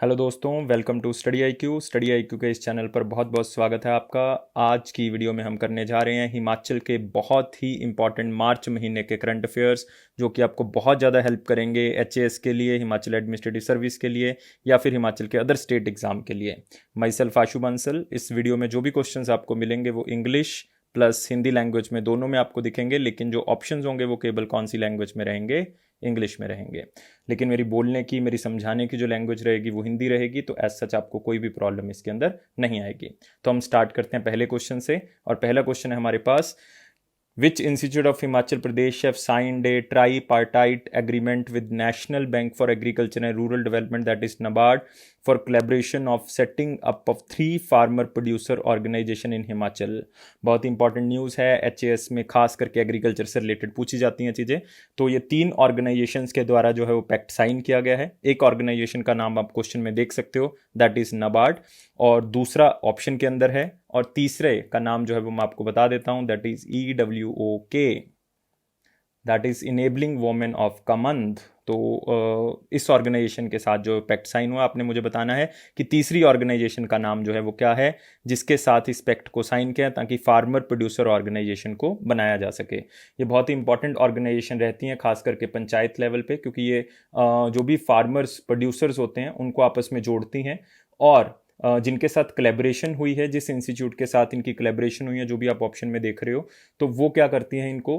Hello दोस्तों, welcome to study I Q के इस चैनल पर बहुत बहुत स्वागत है आपका। आज की वीडियो में हम करने जा रहे हैं हिमाचल के बहुत ही इंपॉर्टेंट मार्च महीने के करंट अफेयर्स, जो कि आपको बहुत ज़्यादा हेल्प करेंगे एचएएस के लिए, हिमाचल एडमिनिस्ट्रेटिव सर्विस के लिए या फिर हिमाचल के अदर स्टेट एग्जाम के लिए। माई सेल्फ आशु बंसल। इस वीडियो में जो भी क्वेश्चंस आपको मिलेंगे वो इंग्लिश प्लस हिंदी लैंग्वेज में दोनों में आपको दिखेंगे, लेकिन जो ऑप्शंस होंगे वो केवल कौन सी लैंग्वेज में रहेंगे? इंग्लिश में रहेंगे। लेकिन मेरी बोलने की, मेरी समझाने की जो लैंग्वेज रहेगी वो हिंदी रहेगी, तो एज सच आपको कोई भी प्रॉब्लम इसके अंदर नहीं आएगी। तो हम स्टार्ट करते हैं पहले क्वेश्चन से, और पहला क्वेश्चन है हमारे पास, Which institute of Himachal Pradesh have signed a tripartite agreement with National Bank for Agriculture and Rural Development, that is NABARD, for collaboration of setting up of 3 farmer producer organization in Himachal? बहुत important news है। HAS में खास करके agriculture से related पूछी जाती हैं चीज़ें। तो ये 3 ऑर्गेनाइजेशंस के द्वारा जो है वो पैक्ट साइन किया गया है। एक ऑर्गेनाइजेशन का नाम आप क्वेश्चन में देख सकते हो, दैट इज NABARD, और दूसरा ऑप्शन के अंदर है, और तीसरे का नाम जो है वो मैं आपको बता देता हूं, that is EWOK, that is enabling women of Kamand. तो इस ऑर्गेनाइजेशन के साथ जो पैक्ट साइन हुआ, आपने मुझे बताना है कि तीसरी ऑर्गेनाइजेशन का नाम जो है वो क्या है जिसके साथ इस पैक्ट को साइन किया, ताकि फार्मर प्रोड्यूसर ऑर्गेनाइजेशन को बनाया जा सके। ये बहुत ही इंपॉर्टेंट ऑर्गेनाइजेशन रहती हैं, खास करके पंचायत लेवल पे, क्योंकि ये जो भी फार्मर्स प्रोड्यूसर्स होते हैं उनको आपस में जोड़ती हैं, और जिनके साथ कोलैबोरेशन हुई है, जिस इंस्टीट्यूट के साथ इनकी कोलैबोरेशन हुई है, जो भी आप ऑप्शन में देख रहे हो, तो वो क्या करती हैं, इनको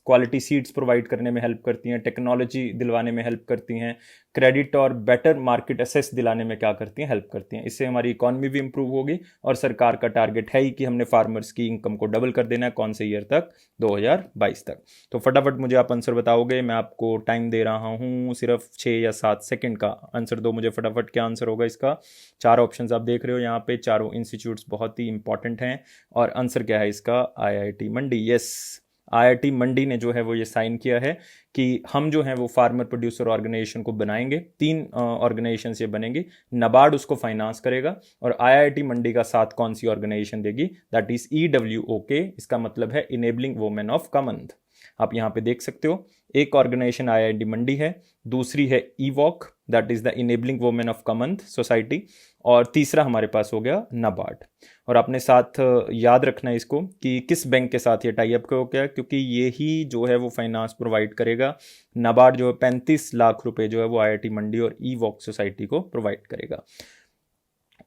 क्वालिटी सीड्स प्रोवाइड करने में हेल्प करती हैं, टेक्नोलॉजी दिलवाने में हेल्प करती हैं, क्रेडिट और बेटर मार्केट एसेस दिलाने में क्या करती हैं, हेल्प करती हैं। इससे हमारी इकॉनमी भी इंप्रूव होगी, और सरकार का टारगेट है ही कि हमने फार्मर्स की इनकम को डबल कर देना है। कौन से ईयर तक? 2022 तक। तो फटाफट मुझे आप आंसर बताओगे। मैं आपको टाइम दे रहा हूँ, सिर्फ 6 या 7 सेकंड का। आंसर दो मुझे फटाफट, क्या आंसर होगा इसका? 4 ऑप्शंस आप देख रहे हो यहाँ पे, चारों इंस्टीट्यूट्स बहुत ही इंपॉर्टेंट हैं, और आंसर क्या है इसका? आईआईटी मंडी। यस, आईआईटी मंडी ने जो है वो ये साइन किया है कि हम जो है वो फार्मर प्रोड्यूसर ऑर्गेनाइजेशन को बनाएंगे। 3 ऑर्गेनाइजेशन ये बनेंगे, NABARD उसको फाइनेंस करेगा, और आईआईटी मंडी का साथ कौन सी ऑर्गेनाइजेशन देगी? That is EWOK। इसका मतलब है इनेबलिंग वोमेन ऑफ कमंद। आप यहाँ पे देख सकते हो, एक ऑर्गेनाइजेशन आईआईटी मंडी है, दूसरी है EWOK, that is the enabling women of Kamand society, और तीसरा हमारे पास हो गया NABARD। और आपने साथ याद रखना है इसको कि किस बैंक के साथ ये टाई अप हो गया, क्योंकि ये ही जो है वो फाइनेंस प्रोवाइड करेगा। NABARD जो है 35 लाख रुपए जो है वो आईआईटी मंडी और EWOK सोसाइटी को प्रोवाइड करेगा।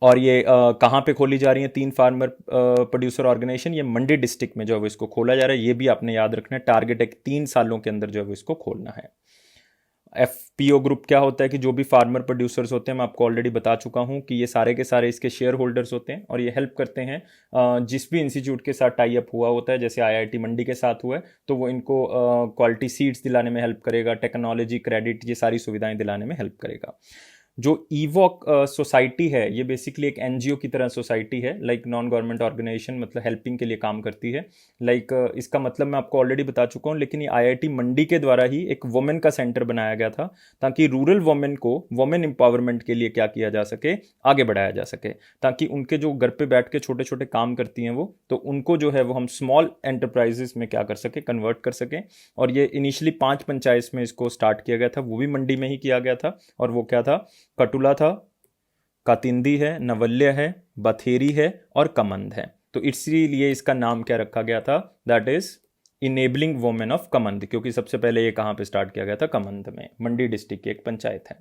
और ये कहाँ पे खोली जा रही है 3 फार्मर प्रोड्यूसर ऑर्गेनाइजेशन? ये मंडी डिस्ट्रिक्ट में जो है वो इसको खोला जा रहा है। ये भी आपने याद रखना है, टारगेट है 3 सालों के अंदर जो है वो इसको खोलना है। FPO ग्रुप क्या होता है कि जो भी फार्मर प्रोड्यूसर्स होते हैं, मैं आपको ऑलरेडी बता चुका हूं कि ये सारे के सारे इसके शेयर होल्डर्स होते हैं, और ये हेल्प करते हैं जिस भी इंस्टीट्यूट के साथ टाई अप हुआ होता है, जैसे आईआईटी मंडी के साथ हुआ है, तो वो इनको क्वालिटी सीड्स दिलाने में हेल्प करेगा, टेक्नोलॉजी, क्रेडिट, ये सारी सुविधाएं दिलाने में हेल्प करेगा। जो EWOK सोसाइटी है, ये बेसिकली एक NGO की तरह सोसाइटी है, लाइक नॉन गवर्नमेंट ऑर्गेनाइजेशन, मतलब हेल्पिंग के लिए काम करती है। लाइक इसका मतलब मैं आपको ऑलरेडी बता चुका हूँ, लेकिन ये आईआईटी मंडी के द्वारा ही एक वुमेन का सेंटर बनाया गया था, ताकि रूरल वुमेन को वुमेन एम्पावरमेंट के लिए क्या किया जा सके, आगे बढ़ाया जा सके, ताकि उनके जो घर पे बैठ के छोटे छोटे काम करती हैं वो, तो उनको जो है वो हम स्मॉल एंटरप्राइजेस में क्या कर सके, कन्वर्ट कर सकें। और ये इनिशियली 5 पंचायत में इसको स्टार्ट किया गया था, वो भी मंडी में ही किया गया था, और वो क्या था? कटुला था, कातिंदी है, नवल्य है, बथेरी है, और कमंद है। तो इसीलिए इसका नाम क्या रखा गया था? That is enabling women of Kamand, क्योंकि सबसे पहले ये कहाँ पे स्टार्ट किया गया था? कमंद में, मंडी डिस्ट्रिक्ट की एक पंचायत है।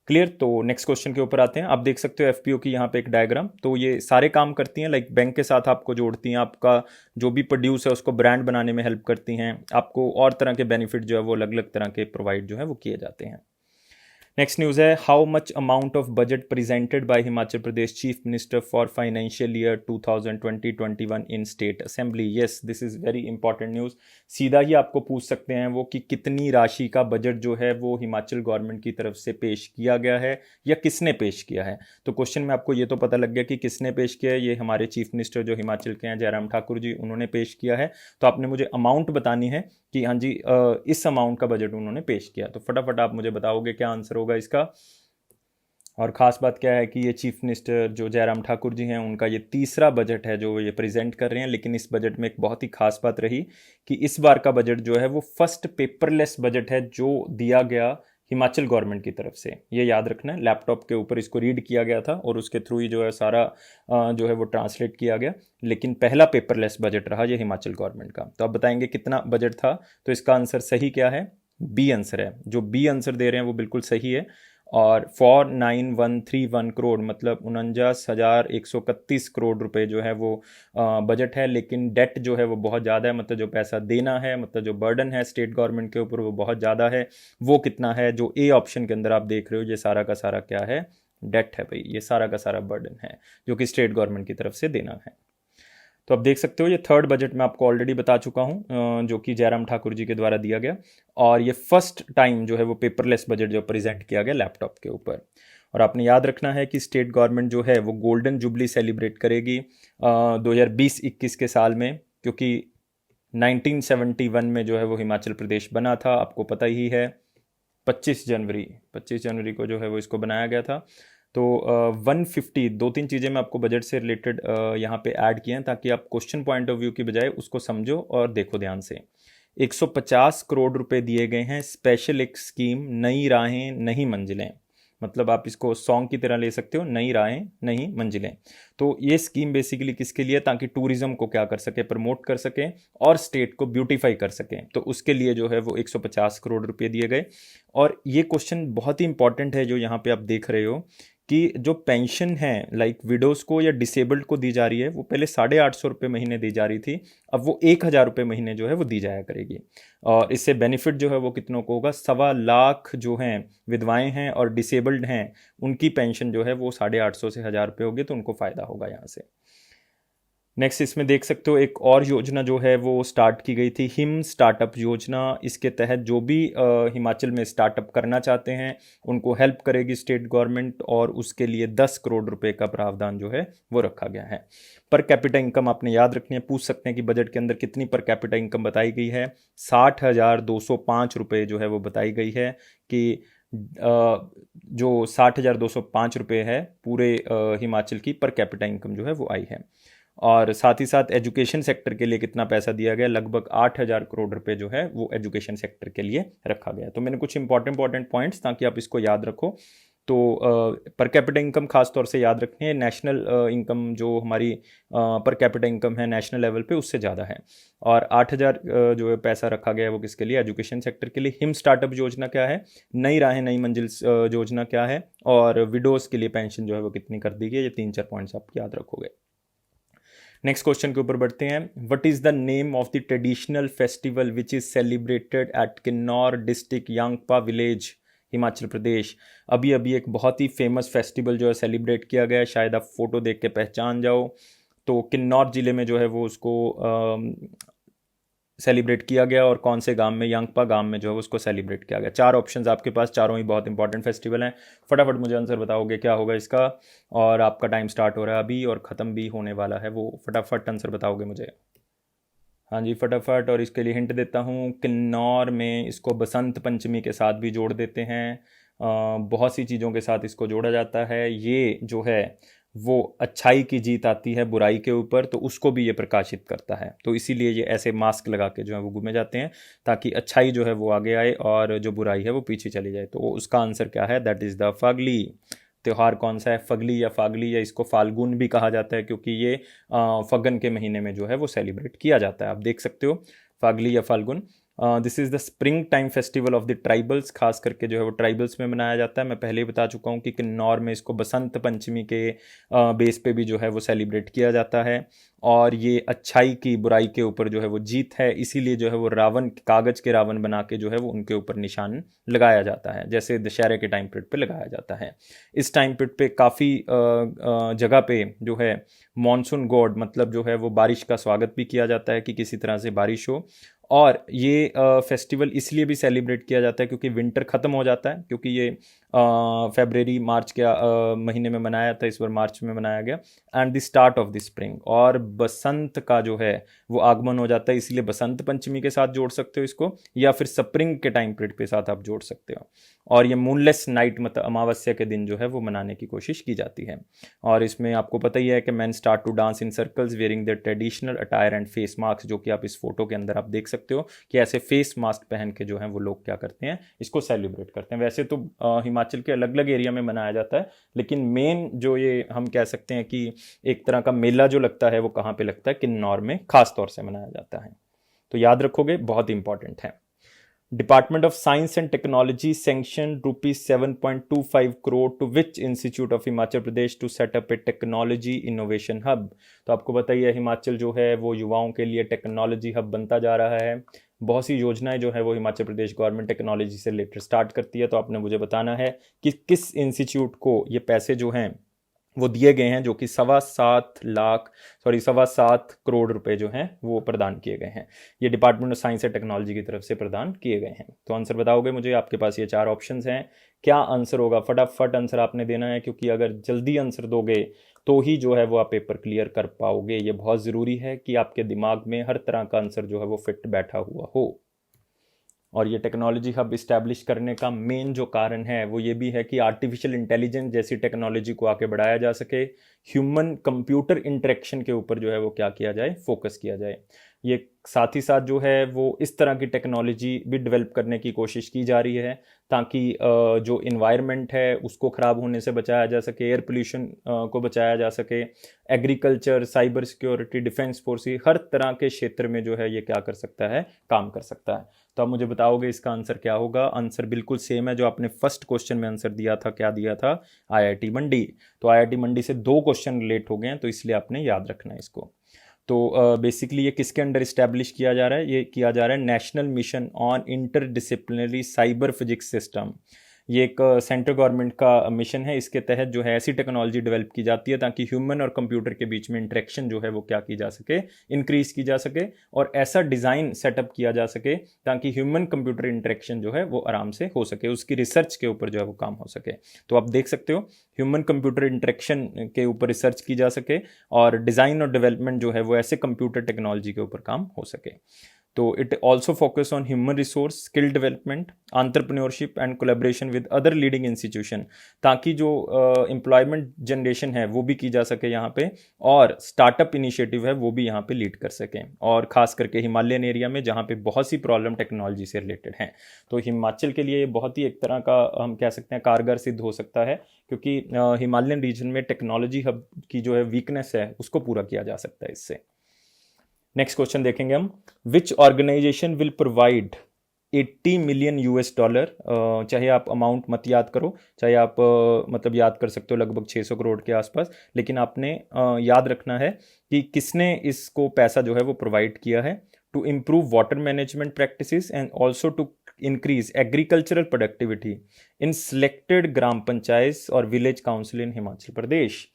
क्लियर? तो नेक्स्ट क्वेश्चन के ऊपर आते हैं। आप देख सकते हो FPO की यहाँ पे एक डायग्राम। तो ये सारे काम करती हैं, लाइक बैंक के साथ आपको जोड़ती हैं, आपका जो भी प्रोड्यूस है उसको ब्रांड बनाने में हेल्प करती हैं, आपको और तरह के बेनिफिट जो है वो अलग अलग तरह के प्रोवाइड जो है वो किए जाते हैं। नेक्स्ट न्यूज़ है, how much amount of budget presented by Himachal Pradesh chief minister for financial year 2020-21 in state assembly? Yes, this is very important news. सीधा ही आपको पूछ सकते हैं वो कि कितनी राशि का बजट जो है वो हिमाचल गवर्नमेंट की तरफ से पेश किया गया है, या किसने पेश किया है। तो क्वेश्चन में आपको ये तो पता लग गया कि किसने पेश किया है। ये हमारे चीफ मिनिस्टर जो हिमाचल के हैं, जयराम ठाकुर जी, उन्होंने पेश किया है। तो आपने मुझे अमाउंट बतानी है कि हाँ जी इस अमाउंट का बजट उन्होंने पेश किया। तो फटाफट आप मुझे बताओगे क्या आंसर होगा इसका। और ख़ास बात क्या है कि ये चीफ मिनिस्टर जो जयराम ठाकुर जी हैं, उनका ये तीसरा बजट है जो ये प्रेजेंट कर रहे हैं। लेकिन इस बजट में एक बहुत ही खास बात रही कि इस बार का बजट जो है वो फर्स्ट पेपरलेस बजट है जो दिया गया हिमाचल गवर्नमेंट की तरफ से, ये याद रखना है। लैपटॉप के ऊपर इसको रीड किया गया था और उसके थ्रू ही जो है सारा जो है वो ट्रांसलेट किया गया, लेकिन पहला पेपरलेस बजट रहा ये हिमाचल गवर्नमेंट का। तो अब बताएंगे कितना बजट था। तो इसका आंसर सही क्या है? बी आंसर है। जो बी आंसर दे रहे हैं वो बिल्कुल सही है। और 49131 करोड़ मतलब 49,131 करोड़ रुपए जो है वो बजट है। लेकिन डेट जो है वो बहुत ज़्यादा है, मतलब जो पैसा देना है, मतलब जो बर्डन है स्टेट गवर्नमेंट के ऊपर वो बहुत ज़्यादा है। वो कितना है? जो ए ऑप्शन के अंदर आप देख रहे हो ये सारा का सारा क्या है? डेट है भाई, ये सारा का सारा बर्डन है जो कि स्टेट गवर्नमेंट की तरफ से देना है। तो आप देख सकते हो ये थर्ड बजट मैं आपको ऑलरेडी बता चुका हूँ, जो कि जयराम ठाकुर जी के द्वारा दिया गया। और ये फर्स्ट टाइम जो है वो पेपरलेस बजट जो प्रेजेंट किया गया लैपटॉप के ऊपर। और आपने याद रखना है कि स्टेट गवर्नमेंट जो है वो गोल्डन जुबली सेलिब्रेट करेगी 2020-21 के साल में, क्योंकि 1971 में जो है वो हिमाचल प्रदेश बना था, आपको पता ही है। 25 जनवरी को जो है वो इसको बनाया गया था। तो 150 दो तीन चीज़ें मैं आपको बजट से रिलेटेड यहाँ पे ऐड किए हैं ताकि आप क्वेश्चन पॉइंट ऑफ व्यू की बजाय उसको समझो और देखो ध्यान से। 150 करोड़ रुपए दिए गए हैं स्पेशल एक स्कीम, नई राहें नई मंजिलें। मतलब आप इसको सॉन्ग की तरह ले सकते हो, नई राहें नई मंजिलें। तो ये स्कीम बेसिकली किसके लिए? ताकि टूरिज्म को क्या कर सके? प्रमोट कर सके और स्टेट को ब्यूटीफाई कर सके। तो उसके लिए जो है वो 150 करोड़ रुपए दिए गए। और ये क्वेश्चन बहुत ही इंपॉर्टेंट है जो यहाँ पे आप देख रहे हो कि जो पेंशन है लाइक विडोज़ को या डिसेबल्ड को दी जा रही है, वो पहले 850 रुपये महीने दी जा रही थी, अब वो 1000 रुपये महीने जो है वो दी जाया करेगी। और इससे बेनिफिट जो है वो कितनों को होगा? 1.25 लाख जो हैं विधवाएं हैं और डिसेबल्ड हैं, उनकी पेंशन जो है वो 850 से 1000 रुपये होगी, तो उनको फ़ायदा होगा यहाँ से। नेक्स्ट इसमें देख सकते हो एक और योजना जो है वो स्टार्ट की गई थी, हिम स्टार्टअप योजना। इसके तहत जो भी हिमाचल में स्टार्टअप करना चाहते हैं उनको हेल्प करेगी स्टेट गवर्नमेंट, और उसके लिए 10 करोड़ रुपए का प्रावधान जो है वो रखा गया है। पर कैपिटा इनकम आपने याद रखनी है, पूछ सकते हैं कि बजट के अंदर कितनी पर कैपिटा इनकम बताई गई है। 60,205 रुपये जो है वो बताई गई है कि जो 60,205 रुपये है पूरे हिमाचल की पर कैपिटा इनकम जो है वो आई है। और साथ ही साथ एजुकेशन सेक्टर के लिए कितना पैसा दिया गया? लगभग 8,000 करोड़ रुपए जो है वो एजुकेशन सेक्टर के लिए रखा गया। तो मैंने कुछ इंपॉर्टेंट पॉइंट्स ताकि आप इसको याद रखो। तो पर कैपिटा इनकम खास तौर से याद रखनी है। नेशनल इनकम जो हमारी पर कैपिटा इनकम है नेशनल लेवल पे उससे ज़्यादा है। और 8,000 जो है पैसा रखा गया है वो किसके लिए? एजुकेशन सेक्टर के लिए। हिम स्टार्टअप योजना क्या है? नई राहें नई मंजिल योजना क्या है? और विडोज़ के लिए पेंशन जो है वो कितनी कर दी गई? ये 3-4 पॉइंट्स आप याद रखोगे। नेक्स्ट क्वेश्चन के ऊपर बढ़ते हैं। What is the name of the traditional festival which is celebrated at Kinnaur district Yangpa village Himachal Pradesh? अभी अभी एक बहुत ही फेमस फेस्टिवल जो है सेलिब्रेट किया गया है, शायद आप फोटो देख के पहचान जाओ। तो किन्नौर जिले में जो है वो उसको सेलिब्रेट किया गया, और कौन से गांव में? यांगपा गांव में जो है उसको सेलिब्रेट किया गया। 4 ऑप्शंस आपके पास, चारों ही बहुत इंपॉर्टेंट फेस्टिवल हैं। फटाफट मुझे आंसर बताओगे क्या होगा इसका। और आपका टाइम स्टार्ट हो रहा है अभी और ख़त्म भी होने वाला है, वो फटाफट आंसर बताओगे मुझे। हाँ जी फटाफट। और इसके लिए हिंट देता हूँ, किन्नौर में इसको बसंत पंचमी के साथ भी जोड़ देते हैं। बहुत सी चीज़ों के साथ इसको जोड़ा जाता है। ये जो है वो अच्छाई की जीत आती है बुराई के ऊपर, तो उसको भी ये प्रकाशित करता है। तो इसीलिए ये ऐसे मास्क लगा के जो है वो घूमे जाते हैं ताकि अच्छाई जो है वो आगे आए और जो बुराई है वो पीछे चली जाए। तो उसका आंसर क्या है? That is the Phagli. त्यौहार कौन सा है? फगली या फागली, या इसको फाल्गुन भी कहा जाता है क्योंकि ये फगन के महीने में जो है वो सेलिब्रेट किया जाता है। आप देख सकते हो फागली या Phalgun. This is the spring time festival of the tribals, खास करके जो है वो ट्राइबल्स में मनाया जाता है। मैं पहले ही बता चुका हूँ कि किन्नौर में इसको बसंत पंचमी के बेस पे भी जो है वो सेलिब्रेट किया जाता है। और ये अच्छाई की बुराई के ऊपर जो है वो जीत है, इसीलिए जो है वो रावण, कागज़ के रावण बना के जो है वो उनके ऊपर निशान लगाया जाता है, जैसे दशहरे के टाइम पीरियड पे लगाया जाता है। इस टाइम पीरियड पे काफ़ी जगह पे जो है मॉनसून गॉड, मतलब जो है वो बारिश का स्वागत भी किया जाता है कि किसी तरह से बारिश हो। और ये फेस्टिवल इसलिए भी सेलिब्रेट किया जाता है क्योंकि विंटर ख़त्म हो जाता है, क्योंकि ये फरवरी मार्च के महीने में मनाया था, इस बार मार्च में मनाया गया। And the start of the spring, और बसंत का जो है वो आगमन हो जाता है, इसलिए बसंत पंचमी के साथ जोड़ सकते हो इसको, या फिर स्प्रिंग के टाइम पीरियड के साथ आप जोड़ सकते हो। और ये मूनलेस नाइट मतलब अमावस्या के दिन जो है वो मनाने की कोशिश की जाती है। और इसमें आपको पता ही है कि man start to dance in circles wearing the traditional attire and face mask, जो कि आप इस फोटो के अंदर आप देख सकते हो कि ऐसे फेस मास्क पहन के जो है वो लोग क्या करते हैं, इसको सेलिब्रेट करते हैं। वैसे तो हिमाचल के अलग अलग एरिया में मनाया जाता है, लेकिन मेन जो ये हम कह सकते हैं कि एक तरह का मेला जो लगता है वो कहाँ पे लगता है, किन्नौर में खास तौर से मनाया जाता है। तो याद रखोगे, बहुत इंपॉर्टेंट है। Department of science and technology sanction ₹7.25 crore to which institute of Himachal Pradesh to set up a technology innovation hub. तो आपको बताइए, हिमाचल जो है वो युवाओं के लिए टेक्नोलॉजी हब बनता जा रहा है। बहुत सी योजनाएं जो है वो हिमाचल प्रदेश गवर्नमेंट टेक्नोलॉजी से रिलेटेड स्टार्ट करती है। तो आपने मुझे बताना है कि किस इंस्टीट्यूट को ये पैसे जो हैं वो दिए गए हैं, जो कि 7.25 करोड़ रुपए जो हैं वो प्रदान किए गए हैं। ये department of science and technology की तरफ से प्रदान किए गए हैं। तो आंसर बताओगे मुझे, आपके पास ये 4 ऑप्शंस हैं, क्या आंसर होगा? फटाफट आंसर आपने देना है, क्योंकि अगर जल्दी आंसर दोगे तो ही जो है वो आप पेपर क्लियर कर पाओगे। ये बहुत ज़रूरी है कि आपके दिमाग में हर तरह का आंसर जो है वो फिट बैठा हुआ हो। और ये टेक्नोलॉजी हब इस्टेब्लिश करने का मेन जो कारण है वो ये भी है कि आर्टिफिशियल इंटेलिजेंस जैसी टेक्नोलॉजी को आगे बढ़ाया जा सके, ह्यूमन कंप्यूटर इंटरेक्शन के ऊपर जो है वो क्या किया जाए, फोकस किया जाए। ये साथ ही साथ जो है वो इस तरह की टेक्नोलॉजी भी डेवलप करने की कोशिश की जा रही है ताकि जो इन्वायरमेंट है उसको ख़राब होने से बचाया जा सके, एयर पोल्यूशन को बचाया जा सके, agriculture, cyber security, defence forces, हर तरह के क्षेत्र में जो है ये क्या कर सकता है, काम कर सकता है। तो आप मुझे बताओगे इसका आंसर क्या होगा? आंसर बिल्कुल सेम है जो आपने फर्स्ट क्वेश्चन में आंसर दिया था। क्या दिया था? आईआईटी मंडी। तो आईआईटी मंडी से 2 क्वेश्चन रिलेट हो गए हैं, तो इसलिए आपने याद रखना है इसको। तो बेसिकली ये किसके अंडर इस्टेब्लिश किया जा रहा है? ये किया जा रहा है national mission on interdisciplinary cyber physics system. ये एक सेंट्रल गवर्नमेंट का मिशन है। इसके तहत जो है ऐसी टेक्नोलॉजी डेवलप की जाती है ताकि ह्यूमन और कंप्यूटर के बीच में इंटरेक्शन जो है वो क्या की जा सके, इंक्रीज की जा सके, और ऐसा डिज़ाइन सेटअप किया जा सके ताकि ह्यूमन कंप्यूटर इंटरेक्शन जो है वो आराम से हो सके, उसकी रिसर्च के ऊपर जो है वो काम हो सके। तो आप देख सकते हो, ह्यूमन कंप्यूटर इंटरेक्शन के ऊपर रिसर्च की जा सके और डिज़ाइन और डेवलपमेंट जो है वो ऐसे कंप्यूटर टेक्नोलॉजी के ऊपर काम हो सके। तो it also focus on human resource, skill development, entrepreneurship and collaboration with other leading institution, ताकि जो एम्प्लॉयमेंट जनरेशन है वो भी की जा सके यहाँ पे, और स्टार्टअप इनिशिएटिव है वो भी यहाँ पे लीड कर सकें, और खास करके हिमालयन एरिया में जहाँ पे बहुत सी प्रॉब्लम टेक्नोलॉजी से रिलेटेड हैं। तो हिमाचल के लिए बहुत ही एक तरह का हम कह सकते हैं कारगर सिद्ध हो सकता है, क्योंकि हिमालयन रीजन में टेक्नोलॉजी हब की जो है वीकनेस है उसको पूरा किया जा सकता है इससे। नेक्स्ट क्वेश्चन देखेंगे हम। विच ऑर्गेनाइजेशन विल प्रोवाइड $80 मिलियन, चाहे आप अमाउंट मत याद करो, चाहे आप मतलब याद कर सकते हो लगभग 600 करोड़ के आसपास, लेकिन आपने याद रखना है कि किसने इसको पैसा जो है वो प्रोवाइड किया है। To improve water management practices and also to increase agricultural productivity in selected gram panchayat और village council in Himachal Pradesh.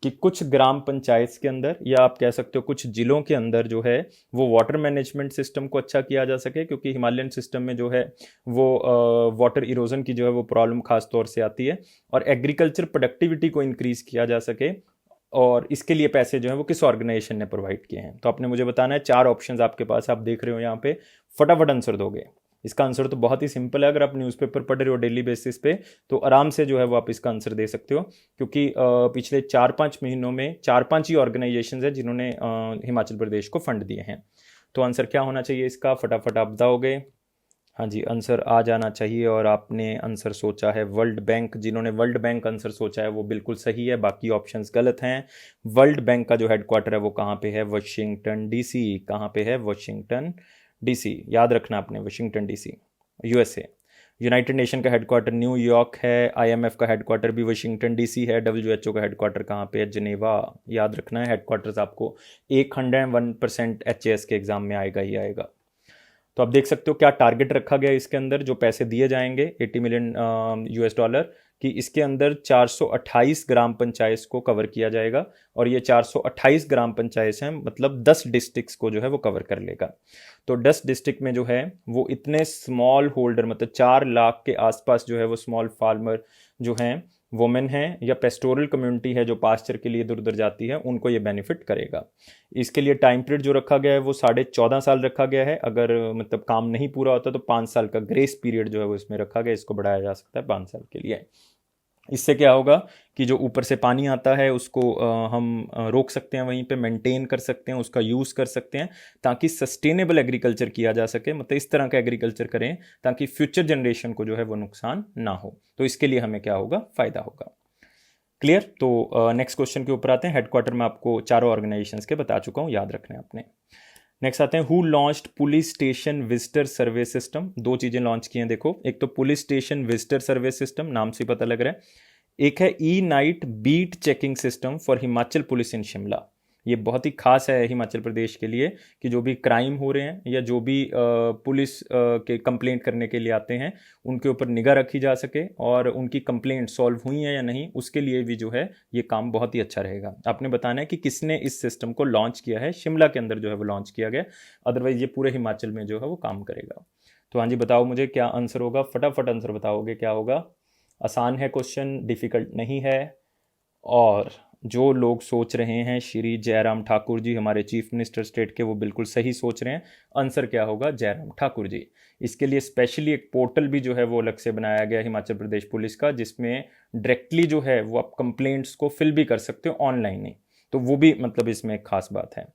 कि कुछ ग्राम पंचायत के अंदर, या आप कह सकते हो कुछ जिलों के अंदर जो है वो वाटर मैनेजमेंट सिस्टम को अच्छा किया जा सके, क्योंकि हिमालयन सिस्टम में जो है वो वाटर इरोजन की जो है वो प्रॉब्लम खास तौर से आती है, और एग्रीकल्चर प्रोडक्टिविटी को इंक्रीज किया जा सके, और इसके लिए पैसे जो है वो किस ऑर्गेनाइजेशन ने प्रोवाइड किए हैं। तो आपने मुझे बताना है, 4 ऑप्शंस आपके पास, आप देख रहे हो यहाँ पे, फटाफट आंसर दोगे। इसका आंसर तो बहुत ही सिंपल है, अगर आप न्यूज़पेपर पढ़ रहे हो डेली बेसिस पे तो आराम से जो है वो आप इसका आंसर दे सकते हो, क्योंकि पिछले 4-5 महीनों में 4-5 ही ऑर्गेनाइजेशन है जिन्होंने हिमाचल प्रदेश को फंड दिए हैं। तो आंसर क्या होना चाहिए इसका? फटाफट आप बताओगे। हाँ जी, आंसर आ जाना चाहिए, और आपने आंसर सोचा है वर्ल्ड बैंक। जिन्होंने वर्ल्ड बैंक आंसर सोचा है वो बिल्कुल सही है, बाकी ऑप्शंस गलत हैं। वर्ल्ड बैंक का जो हेडक्वार्टर है वो कहाँ पे है? Washington DC. कहाँ पे है? Washington DC. याद रखना आपने, Washington DC, USA. United nation का हेडक्वार्टर न्यूयॉर्क है, आईएमएफ का हेडक्वार्टर भी वाशिंगटन डीसी है, डब्ल्यूएचओ का हेडक्वार्टर कहाँ पे है? जिनेवा। याद रखना है, हेडक्वार्टर्स आपको 101% एचएएस के एग्जाम में आएगा ही आएगा। तो आप देख सकते हो क्या टारगेट रखा गया है इसके अंदर, जो पैसे दिए जाएंगे 80 मिलियन US डॉलर, कि इसके अंदर 428 ग्राम पंचायत को कवर किया जाएगा। और ये 428 ग्राम पंचायत हैं, मतलब 10 डिस्ट्रिक्ट्स को जो है वो कवर कर लेगा। तो 10 डिस्ट्रिक्ट में जो है वो इतने स्मॉल होल्डर, मतलब 4 लाख के आसपास जो है वो स्मॉल फार्मर जो हैं, वुमेन हैं या पेस्टोरल कम्युनिटी है जो पास्चर के लिए इधर उधर जाती है, उनको ये बेनिफिट करेगा। इसके लिए टाइम पीरियड जो रखा गया है वो 14.5 साल रखा गया है। अगर मतलब काम नहीं पूरा होता तो 5 साल का ग्रेस पीरियड जो है वो इसमें रखा गया, इसको बढ़ाया जा सकता है 5 साल के लिए। इससे क्या होगा कि जो ऊपर से पानी आता है उसको हम रोक सकते हैं, वहीं पे मेंटेन कर सकते हैं, उसका यूज़ कर सकते हैं, ताकि सस्टेनेबल एग्रीकल्चर किया जा सके। मतलब इस तरह का एग्रीकल्चर करें ताकि फ्यूचर जनरेशन को जो है वो नुकसान ना हो। तो इसके लिए हमें क्या होगा, फ़ायदा होगा। क्लियर। तो नेक्स्ट क्वेश्चन के ऊपर आते हैं। हेडक्वार्टर में आपको चारों ऑर्गेनाइजेशंस के बता चुका हूँ, याद रखना है आपने। नेक्स्ट आते हैं, who launched police station visitor survey system. दो चीज़ें लॉन्च की हैं देखो, एक तो police station visitor survey system, नाम से पता लग रहा है। एक है E night beat checking system for Himachal police in Shimla. ये बहुत ही खास है हिमाचल प्रदेश के लिए कि जो भी क्राइम हो रहे हैं या जो भी पुलिस के कंप्लेंट करने के लिए आते हैं, उनके ऊपर निगाह रखी जा सके और उनकी कंप्लेंट सॉल्व हुई है या नहीं, उसके लिए भी जो है ये काम बहुत ही अच्छा रहेगा। आपने बताना है कि किसने इस सिस्टम को लॉन्च किया है। शिमला के अंदर जो है वो लॉन्च किया गया, अदरवाइज ये पूरे हिमाचल में जो है वो काम करेगा। तो हाँ जी, बताओ मुझे क्या आंसर होगा, फटाफट आंसर बताओगे क्या होगा। आसान है क्वेश्चन, डिफ़िकल्ट नहीं है। और जो लोग सोच रहे हैं श्री जयराम ठाकुर जी हमारे चीफ मिनिस्टर स्टेट के, वो बिल्कुल सही सोच रहे हैं। आंसर क्या होगा, जयराम ठाकुर जी। इसके लिए स्पेशली एक पोर्टल भी जो है वो अलग से बनाया गया हिमाचल प्रदेश पुलिस का, जिसमें डायरेक्टली जो है वो आप कंप्लेंट्स को फिल भी कर सकते हो ऑनलाइन ही। तो वो भी मतलब इसमें एक खास बात है।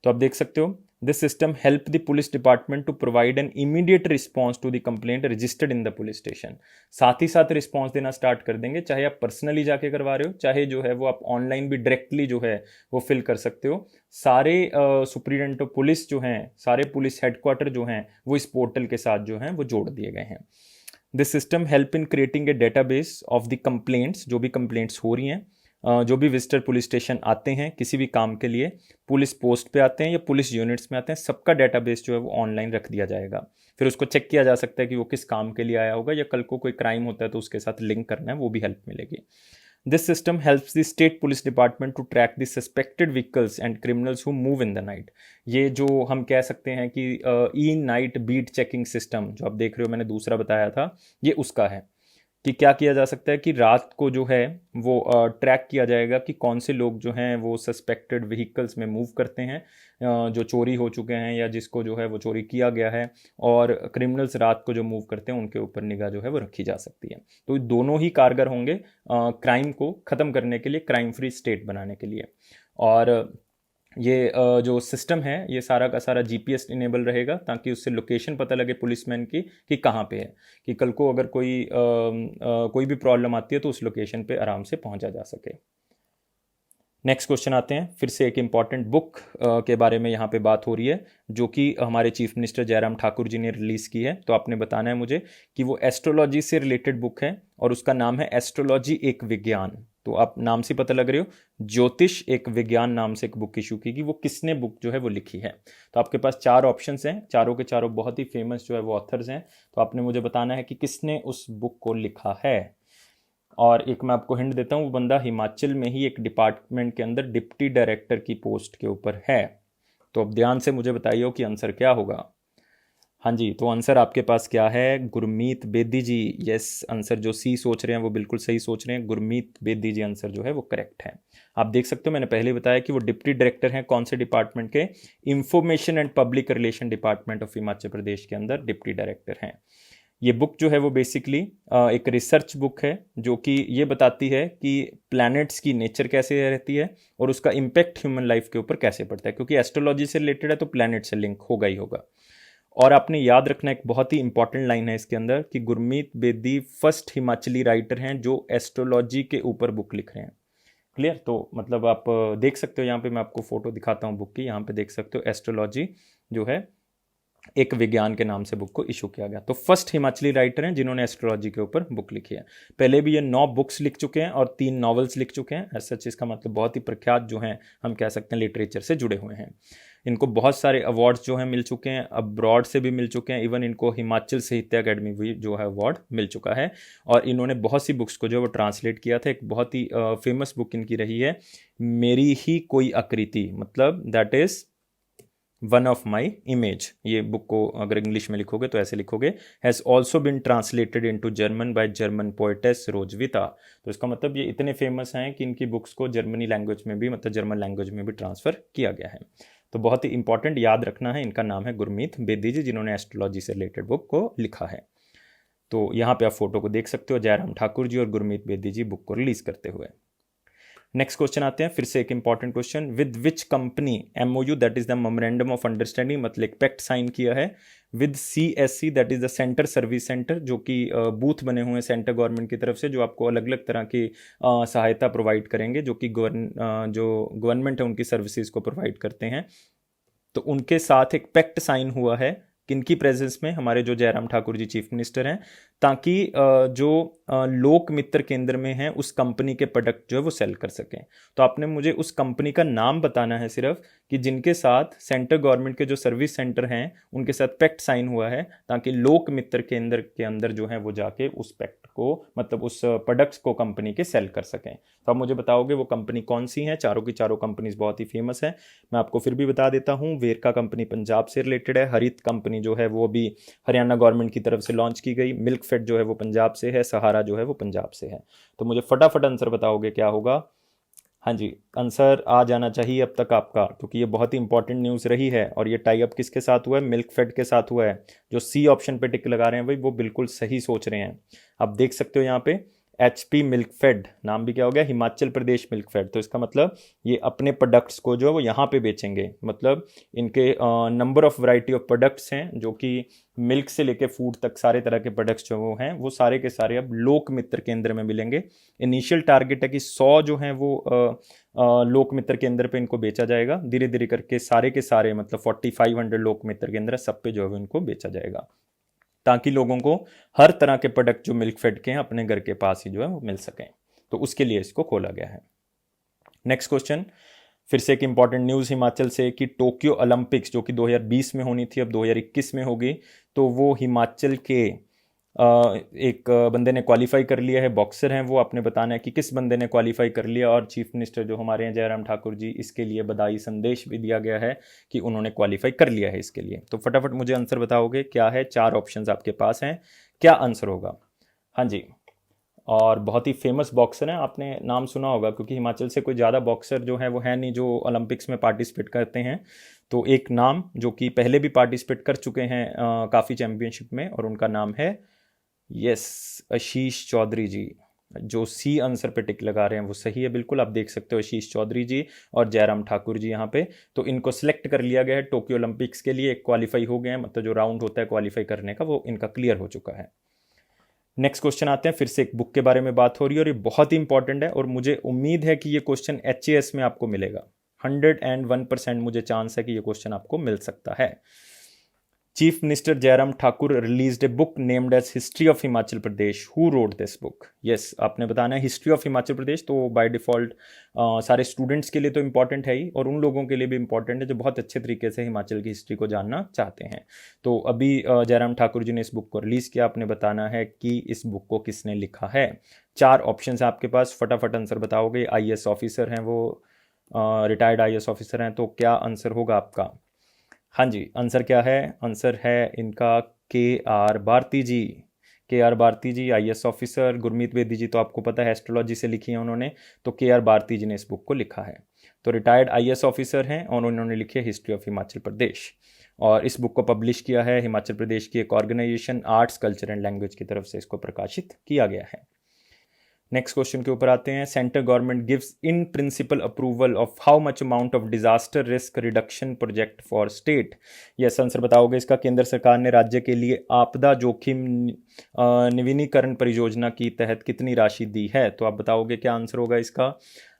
तो आप देख सकते हो, this system help the police department to provide an immediate response to the complaint registered in the police station. साथ ही साथ रिस्पॉन्स देना स्टार्ट कर देंगे, चाहे आप पर्सनली जाके करवा रहे हो, चाहे जो है वो आप ऑनलाइन भी डायरेक्टली जो है वो फिल कर सकते हो। सारे सुप्रीडेंट ऑफ पुलिस जो हैं, सारे पुलिस हेडक्वार्टर जो हैं, वो इस पोर्टल के साथ जो हैं वो जोड़ दिए गए हैं। This system help in creating a database of the complaints, जो भी कंप्लेंट्स हो रही हैं, जो भी विजिटर पुलिस स्टेशन आते हैं किसी भी काम के लिए, पुलिस पोस्ट पे आते हैं या पुलिस यूनिट्स में आते हैं, सबका डेटाबेस जो है वो ऑनलाइन रख दिया जाएगा। फिर उसको चेक किया जा सकता है कि वो किस काम के लिए आया होगा, या कल को कोई क्राइम होता है तो उसके साथ लिंक करना है, वो भी हेल्प मिलेगी। This system helps the state police department to track the suspected vehicles and criminals who move in the night. ये जो हम कह सकते हैं कि e night beat checking system जो आप देख रहे हो, मैंने दूसरा बताया था, ये उसका है कि क्या किया जा सकता है कि रात को जो है वो ट्रैक किया जाएगा कि कौन से लोग जो हैं वो सस्पेक्टेड व्हीकल्स में मूव करते हैं, जो चोरी हो चुके हैं या जिसको जो है वो चोरी किया गया है, और क्रिमिनल्स रात को जो मूव करते हैं उनके ऊपर निगाह जो है वो रखी जा सकती है। तो दोनों ही कारगर होंगे क्राइम को ख़त्म करने के लिए, क्राइम फ्री स्टेट बनाने के लिए। और ये जो सिस्टम है ये सारा का सारा जीपीएस इनेबल रहेगा, ताकि उससे लोकेशन पता लगे पुलिसमैन की कि कहाँ पे है, कि कल को अगर कोई भी प्रॉब्लम आती है तो उस लोकेशन पे आराम से पहुंचा जा सके। नेक्स्ट क्वेश्चन आते हैं, फिर से एक इम्पॉर्टेंट बुक के बारे में यहाँ पे बात हो रही है, जो कि हमारे चीफ मिनिस्टर जयराम ठाकुर जी ने रिलीज़ की है। तो आपने बताना है मुझे कि वो एस्ट्रोलॉजी से रिलेटेड बुक है और उसका नाम है एस्ट्रोलॉजी एक विज्ञान। तो आप नाम से पता लग रहे हो, ज्योतिष एक विज्ञान नाम से एक बुक इशू की, वो किसने बुक जो है वो लिखी है। तो आपके पास 4 ऑप्शंस हैं, चारों के चारों बहुत ही फेमस जो है वो ऑथर्स हैं। तो आपने मुझे बताना है कि किसने उस बुक को लिखा है। और एक मैं आपको हिंट देता हूँ, वो बंदा हिमाचल में ही एक डिपार्टमेंट के अंदर डिप्टी डायरेक्टर की पोस्ट के ऊपर है। तो अब ध्यान से मुझे बताइए कि आंसर क्या होगा। हाँ जी, तो आंसर आपके पास क्या है, गुरमीत बेदी जी। यस, आंसर जो सी सोच रहे हैं वो बिल्कुल सही सोच रहे हैं, गुरमीत बेदी जी आंसर जो है वो करेक्ट है। आप देख सकते हो, मैंने पहले बताया कि वो डिप्टी डायरेक्टर हैं कौन से डिपार्टमेंट के, information and public relation department of Himachal Pradesh के अंदर डिप्टी डायरेक्टर हैं। ये बुक जो है वो बेसिकली एक रिसर्च बुक है, जो कि ये बताती है कि प्लैनेट्स की नेचर कैसे रहती है और उसका इम्पैक्ट ह्यूमन लाइफ के ऊपर कैसे पड़ता है, क्योंकि एस्ट्रोलॉजी से रिलेटेड है तो प्लैनेट से लिंक होगा ही होगा। और आपने याद रखना, एक बहुत ही इंपॉर्टेंट लाइन है इसके अंदर कि गुरमीत बेदी फर्स्ट हिमाचली राइटर हैं जो एस्ट्रोलॉजी के ऊपर बुक लिख रहे हैं। क्लियर। तो मतलब आप देख सकते हो, यहाँ पे मैं आपको फोटो दिखाता हूँ बुक की, यहाँ पे देख सकते हो एस्ट्रोलॉजी जो है एक विज्ञान के नाम से बुक को इशू किया गया। तो फर्स्ट हिमाचली राइटर हैं जिन्होंने एस्ट्रोलॉजी के ऊपर बुक लिखी है। पहले भी ये 9 बुक्स लिख चुके हैं और 3 नॉवेल्स लिख चुके हैं। एज सच इसका मतलब बहुत ही प्रख्यात जो हैं हम कह सकते हैं लिटरेचर से जुड़े हुए हैं। इनको बहुत सारे अवार्ड्स जो हैं मिल चुके हैं, अब्रॉड से भी मिल चुके हैं, इवन इनको हिमाचल साहित्य अकेडमी भी जो है अवार्ड मिल चुका है। और इन्होंने बहुत सी बुक्स को जो है वो ट्रांसलेट किया था। एक बहुत ही फेमस बुक इनकी रही है मेरी ही कोई आकृति, मतलब that is one of my image. ये बुक को अगर इंग्लिश में लिखोगे तो ऐसे लिखोगे, has also been translated into German by German poetess Roswitha. तो इसका मतलब ये इतने फेमस हैं कि इनकी बुक्स को जर्मनी लैंग्वेज में भी, मतलब जर्मन लैंग्वेज में भी ट्रांसफ़र किया गया है। तो बहुत ही इंपॉर्टेंट याद रखना है, इनका नाम है गुरमीत बेदी जी, जिन्होंने एस्ट्रोलॉजी से रिलेटेड बुक को लिखा है। तो यहाँ पे आप फोटो को देख सकते हो, जयराम ठाकुर जी और गुरमीत बेदी जी बुक को रिलीज करते हुए। नेक्स्ट क्वेश्चन आते हैं, फिर से एक important question, with which company MOU that is the memorandum of understanding, मतलब एक पैक्ट साइन किया है with CSC that is the centre service centre, जो कि बूथ बने हुए हैं सेंटर गवर्नमेंट की तरफ से, जो आपको अलग अलग तरह की सहायता प्रोवाइड करेंगे, जो कि जो गवर्नमेंट है उनकी सर्विसेज को प्रोवाइड करते हैं। तो उनके साथ एक पैक्ट साइन हुआ है किनकी प्रेजेंस में, हमारे जो जयराम ठाकुर जी चीफ मिनिस्टर हैं, ताकि जो लोक मित्र केंद्र में है उस कंपनी के प्रोडक्ट जो है वो सेल कर सकें। तो आपने मुझे उस कंपनी का नाम बताना है सिर्फ, कि जिनके साथ सेंटर गवर्नमेंट के जो सर्विस सेंटर हैं उनके साथ पैक्ट साइन हुआ है, ताकि लोक मित्र केंद्र के अंदर जो है वो जाके उस पैक्ट को, मतलब उस प्रोडक्ट्स को कंपनी के सेल कर सकें। तो आप मुझे बताओगे वो कंपनी कौन सी है। चारों की चारों कंपनीज बहुत ही फेमस है। मैं आपको फिर भी बता देता हूँ, वेरका कंपनी पंजाब से रिलेटेड है, हरित कंपनी जो है वो भी हरियाणा गवर्नमेंट की तरफ से लॉन्च की गई, मिल्क फेड जो है वो पंजाब से है, सहारा जो है वो पंजाब से है। तो मुझे फटाफट आंसर बताओगे क्या होगा। हाँ जी, आंसर आ जाना चाहिए अब तक आपका, क्योंकि ये बहुत ही इंपॉर्टेंट न्यूज़ रही है। और ये टाई अप किसके साथ हुआ है, मिल्क फेड के साथ हुआ है। जो सी ऑप्शन पे टिक लगा रहे हैं भाई वो बिल्कुल सही सोच रहे हैं। आप देख सकते हो यहाँ पे HP मिल्क फेड, नाम भी क्या हो गया, हिमाचल प्रदेश मिल्क फेड। तो इसका मतलब ये अपने प्रोडक्ट्स को जो है वो यहाँ पे बेचेंगे, मतलब इनके number of variety of products हैं, जो कि मिल्क से लेके फूड तक सारे तरह के प्रोडक्ट्स जो वो हैं वो सारे के सारे अब लोक मित्र केंद्र में मिलेंगे। इनिशियल टारगेट है कि 100 जो हैं वो लोक मित्र केंद्र पे इनको बेचा जाएगा। धीरे धीरे करके सारे के सारे, मतलब 4500 लोक मित्र केंद्र सब पे जो है इनको बेचा जाएगा, ताकि लोगों को हर तरह के प्रोडक्ट जो मिल्क फेड के हैं अपने घर के पास ही जो है वो मिल सकें। तो उसके लिए इसको खोला गया है। नेक्स्ट क्वेश्चन, फिर से एक इंपॉर्टेंट न्यूज़ हिमाचल से, कि टोक्यो ओलंपिक्स जो कि 2020 में होनी थी अब 2021 में होगी, तो वो हिमाचल के एक बंदे ने क्वालिफाई कर लिया है, बॉक्सर हैं वो। आपने बताना है कि किस बंदे ने क्वालिफाई कर लिया, और चीफ मिनिस्टर जो हमारे हैं जयराम ठाकुर जी, इसके लिए बधाई संदेश भी दिया गया है कि उन्होंने क्वालिफाई कर लिया है इसके लिए। तो फटाफट मुझे आंसर बताओगे क्या है। 4 ऑप्शंस आपके पास हैं, क्या आंसर होगा। हाँ जी, और बहुत ही फेमस बॉक्सर हैं, आपने नाम सुना होगा, क्योंकि हिमाचल से कोई ज़्यादा बॉक्सर जो है वो है नहीं जो ओलंपिक्स में पार्टिसिपेट करते हैं। तो एक नाम जो कि पहले भी पार्टिसिपेट कर चुके हैं काफ़ी चैम्पियनशिप में, और उनका नाम है यस आशीष चौधरी जी। जो सी आंसर पे टिक लगा रहे हैं वो सही है बिल्कुल। आप देख सकते हो आशीष चौधरी जी और जयराम ठाकुर जी यहाँ पे। तो इनको सिलेक्ट कर लिया गया है टोक्यो ओलंपिक्स के लिए, क्वालिफाई हो गए हैं, मतलब जो राउंड होता है क्वालिफाई करने का वो इनका क्लियर हो चुका है। नेक्स्ट क्वेश्चन आते हैं, फिर से एक बुक के बारे में बात हो रही है और ये बहुत ही इंपॉर्टेंट है, और मुझे उम्मीद है कि ये क्वेश्चन HAS में आपको मिलेगा। 101% मुझे चांस है कि ये क्वेश्चन आपको मिल सकता है। Chief minister Jairam Thakur released a book named as history of Himachal Pradesh, who read this book. Yes, आपने बताना है हिस्ट्री ऑफ हिमाचल प्रदेश। तो बाय डिफॉल्ट सारे स्टूडेंट्स के लिए तो इंपॉर्टेंट है ही, और उन लोगों के लिए भी इंपॉर्टेंट है जो बहुत अच्छे तरीके से हिमाचल की हिस्ट्री को जानना चाहते हैं। तो अभी जयराम ठाकुर जी ने इस बुक को रिलीज़ किया। आपने बताना है कि इस बुक को किसने लिखा है। 4 ऑप्शन है आपके पास, फटाफट आंसर बताओगे। IAS ऑफिसर हैं वो, रिटायर्ड IAS ऑफिसर हैं। तो क्या आंसर होगा आपका। हाँ जी, आंसर क्या है, आंसर है इनका KR भारती जी। KR भारती जी IAS ऑफिसर। गुरमीत बेदी जी तो आपको पता है एस्ट्रोलॉजी से लिखी है उन्होंने, तो KR भारती जी ने इस बुक को लिखा है। तो रिटायर्ड IAS ऑफिसर हैं और उन्होंने लिखी है हिस्ट्री ऑफ हिमाचल प्रदेश, और इस बुक को पब्लिश किया है हिमाचल प्रदेश की एक organisation arts culture and language की तरफ से इसको प्रकाशित किया गया है। नेक्स्ट क्वेश्चन के ऊपर आते हैं। Central government gives in principle approval of how much amount of disaster risk reduction project for state. Yes, answer बताओगे इसका। केंद्र सरकार ने राज्य के लिए आपदा जोखिम नवीनीकरण परियोजना की तहत कितनी राशि दी है। तो आप बताओगे क्या आंसर होगा इसका।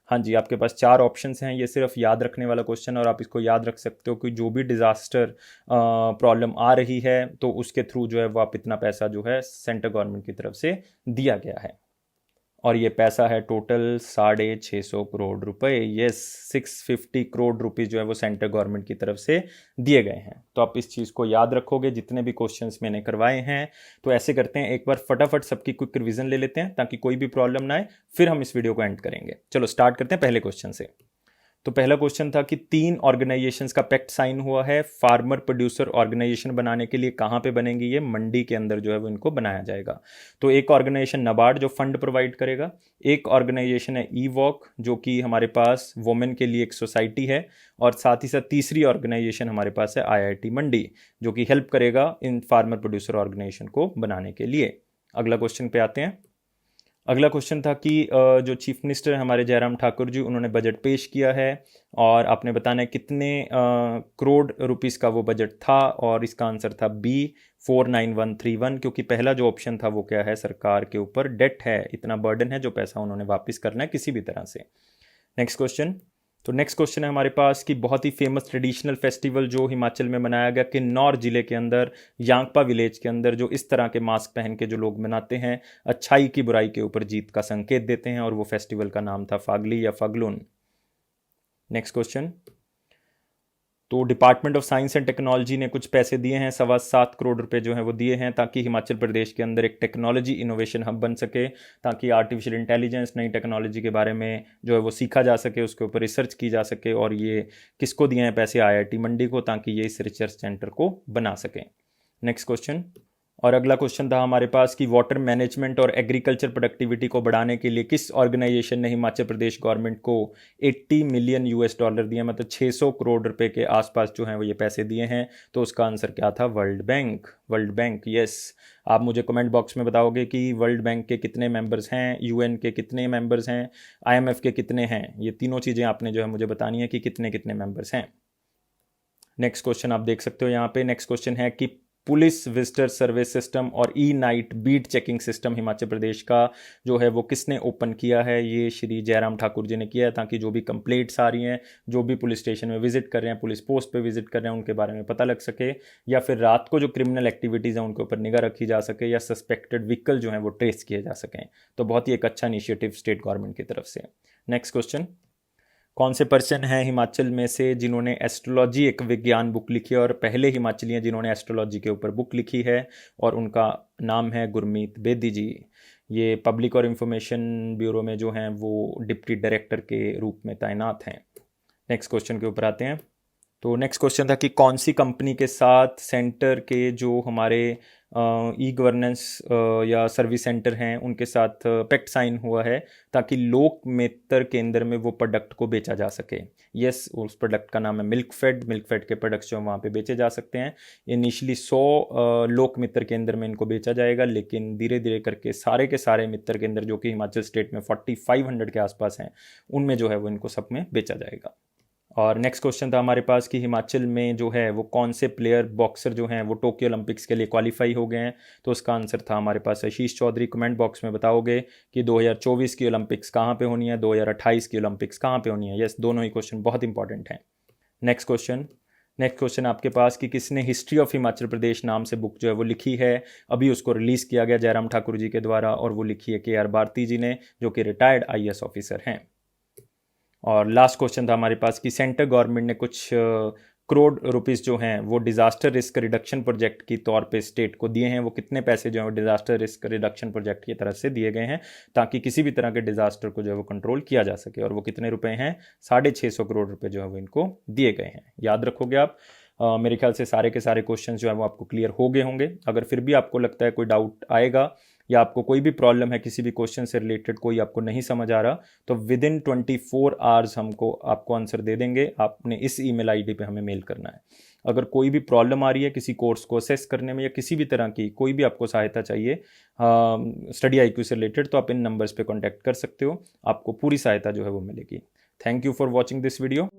हाँ जी, आपके पास 4 ऑप्शंस हैं। ये सिर्फ याद रखने वाला क्वेश्चन, और आप इसको याद रख सकते हो कि जो भी डिजास्टर प्रॉब्लम आ रही है तो उसके थ्रू जो है वो आप इतना पैसा जो है सेंट्रल गवर्नमेंट की तरफ से दिया गया है। और ये पैसा है टोटल 650 करोड़ रुपए। ये 650 करोड़ रुपीज़ जो है वो सेंट्रल गवर्नमेंट की तरफ से दिए गए हैं। तो आप इस चीज़ को याद रखोगे जितने भी क्वेश्चंस मैंने करवाए हैं। तो ऐसे करते हैं, एक बार फटाफट सबकी क्विक रिवीजन ले लेते हैं ताकि कोई भी प्रॉब्लम ना आए, फिर हम इस वीडियो को एंड करेंगे। चलो स्टार्ट करते हैं पहले क्वेश्चन से। तो पहला क्वेश्चन था कि 3 ऑर्गेनाइजेशंस का पैक्ट साइन हुआ है फार्मर प्रोड्यूसर ऑर्गेनाइजेशन बनाने के लिए। कहाँ पे बनेंगी ये? मंडी के अंदर जो है वो इनको बनाया जाएगा। तो एक ऑर्गेनाइजेशन नाबार्ड जो फंड प्रोवाइड करेगा, एक ऑर्गेनाइजेशन है ई वॉक जो कि हमारे पास वुमेन के लिए एक सोसाइटी है, और साथ ही साथ तीसरी ऑर्गेनाइजेशन हमारे पास है IIT मंडी जो कि हेल्प करेगा इन फार्मर प्रोड्यूसर ऑर्गेनाइजेशन को बनाने के लिए। अगला क्वेश्चन पे आते हैं। अगला क्वेश्चन था कि जो चीफ मिनिस्टर हमारे जयराम ठाकुर जी, उन्होंने बजट पेश किया है और आपने बताना है कितने करोड़ रुपीस का वो बजट था, और इसका आंसर था B 49131, क्योंकि पहला जो ऑप्शन था वो क्या है? सरकार के ऊपर डेट है, इतना बर्डन है जो पैसा उन्होंने वापस करना है किसी भी तरह से। Next question. तो नेक्स्ट क्वेश्चन है हमारे पास कि बहुत ही फेमस ट्रेडिशनल फेस्टिवल जो हिमाचल में मनाया गया किन्नौर जिले के अंदर यांगपा विलेज के अंदर, जो इस तरह के मास्क पहन के जो लोग मनाते हैं, अच्छाई की बुराई के ऊपर जीत का संकेत देते हैं, और वो फेस्टिवल का नाम था फागली या फगलुन। Next question. तो department of science and technology ने कुछ पैसे दिए हैं, 7.25 करोड़ रुपए जो हैं वो दिए हैं ताकि हिमाचल प्रदेश के अंदर एक टेक्नोलॉजी इनोवेशन हब बन सके, ताकि आर्टिफिशियल इंटेलिजेंस नई टेक्नोलॉजी के बारे में जो है वो सीखा जा सके, उसके ऊपर रिसर्च की जा सके। और ये किसको दिए हैं पैसे? IIT मंडी को, ताकि ये इस रिसर्च सेंटर को बना सकें। Next question. और अगला क्वेश्चन था हमारे पास कि वाटर मैनेजमेंट और एग्रीकल्चर प्रोडक्टिविटी को बढ़ाने के लिए किस ऑर्गेनाइजेशन ने हिमाचल प्रदेश गवर्नमेंट को 80 मिलियन US डॉलर दिए, मतलब 600 करोड़ रुपए के आसपास जो हैं वो ये पैसे दिए हैं। तो उसका आंसर क्या था? World bank. World bank, yes. आप मुझे कमेंट बॉक्स में बताओगे कि वर्ल्ड बैंक के कितने मेंबर्स हैं, UN के कितने मेंबर्स हैं, IMF के कितने हैं। ये तीनों चीज़ें आपने जो है मुझे बतानी है कि कितने कितने मेंबर्स हैं। नेक्स्ट क्वेश्चन आप देख सकते हो यहाँ पे। नेक्स्ट क्वेश्चन है कि पुलिस विजिटर सर्विस सिस्टम और night beat checking system Himachal Pradesh का जो है वो किसने ओपन किया है? ये श्री जयराम ठाकुर जी ने किया है, ताकि जो भी कंप्लेंट्स आ रही हैं, जो भी पुलिस स्टेशन में विजिट कर रहे हैं, पुलिस पोस्ट पे विजिट कर रहे हैं, उनके बारे में पता लग सके, या फिर रात को जो क्रिमिनल एक्टिविटीज़ हैं उनके ऊपर निगाह रखी जा सके, या सस्पेक्टेड व्हीकल जो हैं वो ट्रेस किए जा सकें। तो बहुत ही एक अच्छा इनिशिएटिव स्टेट गवर्नमेंट की तरफ से। Next question. कौन से पर्सन हैं हिमाचल में से जिन्होंने एस्ट्रोलॉजी एक विज्ञान बुक लिखी है, और पहले हिमाचली हैं जिन्होंने एस्ट्रोलॉजी के ऊपर बुक लिखी है, और उनका नाम है गुरमीत बेदी जी। ये पब्लिक और इंफॉर्मेशन ब्यूरो में जो हैं वो डिप्टी डायरेक्टर के रूप में तैनात हैं। नेक्स्ट क्वेश्चन के ऊपर आते हैं। तो नेक्स्ट क्वेश्चन था कि कौन सी कंपनी के साथ सेंटर के जो हमारे ई गवर्नेंस या सर्विस सेंटर हैं उनके साथ पैक्ट साइन हुआ है, ताकि लोक मित्र केंद्र में वो प्रोडक्ट को बेचा जा सके। यस, उस प्रोडक्ट का नाम है मिल्क फेड के प्रोडक्ट्स जो वहाँ पे बेचे जा सकते हैं। इनिशियली 100 लोक मित्र केंद्र में इनको बेचा जाएगा, लेकिन धीरे धीरे करके सारे के सारे मित्र केंद्र जो कि हिमाचल स्टेट में 4500 के आसपास हैं, उनमें जो है वो इनको सब में बेचा जाएगा। और नेक्स्ट क्वेश्चन था हमारे पास कि हिमाचल में जो है वो कौन से प्लेयर बॉक्सर जो हैं वो टोक्यो ओलंपिक्स के लिए क्वालिफाई हो गए हैं। तो उसका आंसर था हमारे पास आशीष चौधरी। कमेंट बॉक्स में बताओगे कि 2024 की ओलंपिक्स कहाँ पे होनी है, 2028 की ओलंपिक्स कहाँ पे होनी है। यस, दोनों ही क्वेश्चन बहुत इंपॉर्टेंट हैं। नेक्स्ट क्वेश्चन आपके पास कि किसने हिस्ट्री ऑफ हिमाचल प्रदेश नाम से बुक जो है वो लिखी है। अभी उसको रिलीज़ किया गया जयराम ठाकुर जी के द्वारा, और वो लिखी है KR भारती जी ने, जो कि रिटायर्ड IAS ऑफिसर हैं। और लास्ट क्वेश्चन था हमारे पास कि सेंट्रल गवर्नमेंट ने कुछ करोड़ रुपीस जो हैं वो डिज़ास्टर रिस्क रिडक्शन प्रोजेक्ट की तौर पे स्टेट को दिए हैं। वो कितने पैसे जो हैं वो डिज़ास्टर रिस्क रिडक्शन प्रोजेक्ट की तरफ से दिए गए हैं, ताकि किसी भी तरह के डिज़ास्टर को जो है वो कंट्रोल किया जा सके। और वो कितने रुपए हैं? 650 करोड़ रुपए जो है वो इनको दिए गए हैं। याद रखोगे आप। मेरे ख्याल से सारे के सारे क्वेश्चन जो है वो आपको क्लियर हो गए होंगे। अगर फिर भी आपको लगता है कोई डाउट आएगा, या आपको कोई भी प्रॉब्लम है किसी भी क्वेश्चन से रिलेटेड, कोई आपको नहीं समझ आ रहा, तो विद इन 24 आवर्स आपको आंसर दे देंगे। आपने इस ईमेल आईडी पे हमें मेल करना है। अगर कोई भी प्रॉब्लम आ रही है किसी कोर्स को असेस करने में, या किसी भी तरह की कोई भी आपको सहायता चाहिए स्टडी IQ से रिलेटेड, तो आप इन नंबर्स पे कांटेक्ट कर सकते हो। आपको पूरी सहायता जो है वो मिलेगी। Thank you for watching this video.